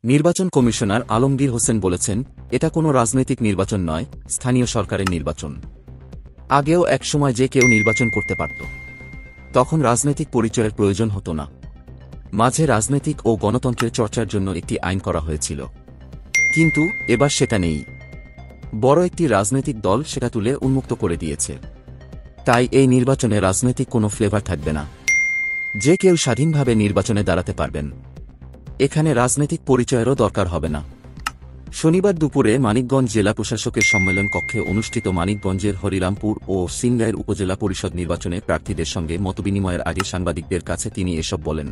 নির্বাচন কমিশনার আলমগীর হোসেন বলেছেন, এটা কোনো রাজনৈতিক নির্বাচন নয়, স্থানীয় সরকারের নির্বাচন। আগেও একসময় যে কেউ নির্বাচন করতে পারত, তখন রাজনৈতিক পরিচয়ের প্রয়োজন হতো না। মাঝে রাজনৈতিক ও গণতন্ত্রের চর্চার জন্য একটি আইন করা হয়েছিল, কিন্তু এবার সেটা নেই। বড় একটি রাজনৈতিক দল সেটা তুলে উন্মুক্ত করে দিয়েছে। তাই এই নির্বাচনে রাজনৈতিক কোনো ফ্লেভার থাকবে না। যে কেউ স্বাধীনভাবে নির্বাচনে দাঁড়াতে পারবেন। এখানে রাজনৈতিক পরিচয়েরও দরকার হবে না। শনিবার দুপুরে মানিকগঞ্জ জেলা প্রশাসকের সম্মেলন কক্ষে অনুষ্ঠিত মানিকগঞ্জের হরিরামপুর ও সিংগাইর উপজেলা পরিষদ নির্বাচনে প্রার্থীদের সঙ্গে মতবিনিময়ের আগে সাংবাদিকদের কাছে তিনি এসব বলেন।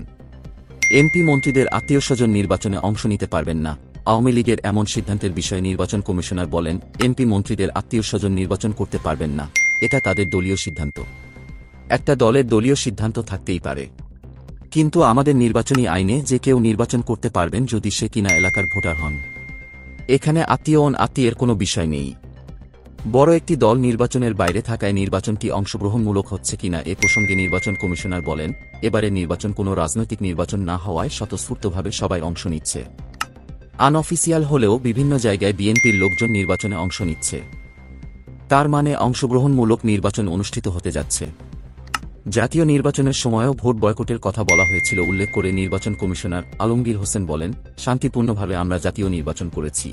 এমপি মন্ত্রীদের আত্মীয়স্বজন নির্বাচনে অংশ নিতে পারবেন না। আওয়ামী লীগের এমন সিদ্ধান্তের বিষয়ে নির্বাচন কমিশনার বলেন, এমপি মন্ত্রীদের আত্মীয়স্বজন নির্বাচন করতে পারবেন না, এটা তাদের দলীয় সিদ্ধান্ত। একটা দলের দলীয় সিদ্ধান্ত থাকতেই পারে, কিন্তু আমাদের নির্বাচনী আইনে যে কেউ নির্বাচন করতে পারবেন যদি সে কিনা এলাকার ভোটার হন। এখানে আত্মীয়ের কোনো বিষয় নেই। বড় একটি দল নির্বাচনের বাইরে থাকায় নির্বাচনটি অংশগ্রহণমূলক হচ্ছে কিনা এ প্রসঙ্গে নির্বাচন কমিশনার বলেন, এবারের নির্বাচন কোনো রাজনৈতিক নির্বাচন না হওয়ায় স্বতঃস্ফূর্তভাবে সবাই অংশ নিচ্ছে। আনঅফিসিয়াল হলেও বিভিন্ন জায়গায় বিএনপির লোকজন নির্বাচনে অংশ নিচ্ছে। তার মানে অংশগ্রহণমূলক নির্বাচন অনুষ্ঠিত হতে যাচ্ছে। জাতীয় নির্বাচনের সময়ও ভোট বয়কটের কথা বলা হয়েছিল উল্লেখ করে নির্বাচন কমিশনার আলমগীর হোসেন বলেন, শান্তিপূর্ণভাবে আমরা জাতীয় নির্বাচন করেছি।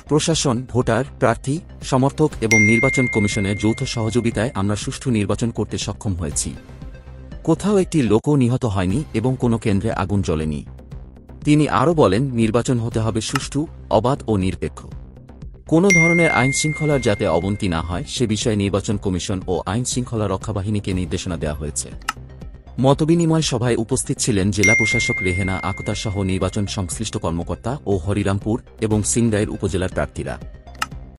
প্রশাসন, ভোটার, প্রার্থী, সমর্থক এবং নির্বাচন কমিশনের যৌথ সহযোগিতায় আমরা সুষ্ঠু নির্বাচন করতে সক্ষম হয়েছি। কোথাও একটি লোকও নিহত হয়নি এবং কোনো কেন্দ্রে আগুন জ্বলেনি। তিনি আরও বলেন, নির্বাচন হতে হবে সুষ্ঠু, অবাধ ও নিরপেক্ষ। কোনো ধরনের আইনশৃঙ্খলার যাতে অবনতি না হয় সে বিষয়ে নির্বাচন কমিশন ও আইনশৃঙ্খলা রক্ষাবাহিনীকে নির্দেশনা দেওয়া হয়েছে। মতবিনিময় সভায় উপস্থিত ছিলেন জেলা প্রশাসক রেহেনা আক্তার সহ নির্বাচন সংশ্লিষ্ট কর্মকর্তা ও হরিরামপুর এবং সিংগাইর উপজেলার প্রার্থীরা।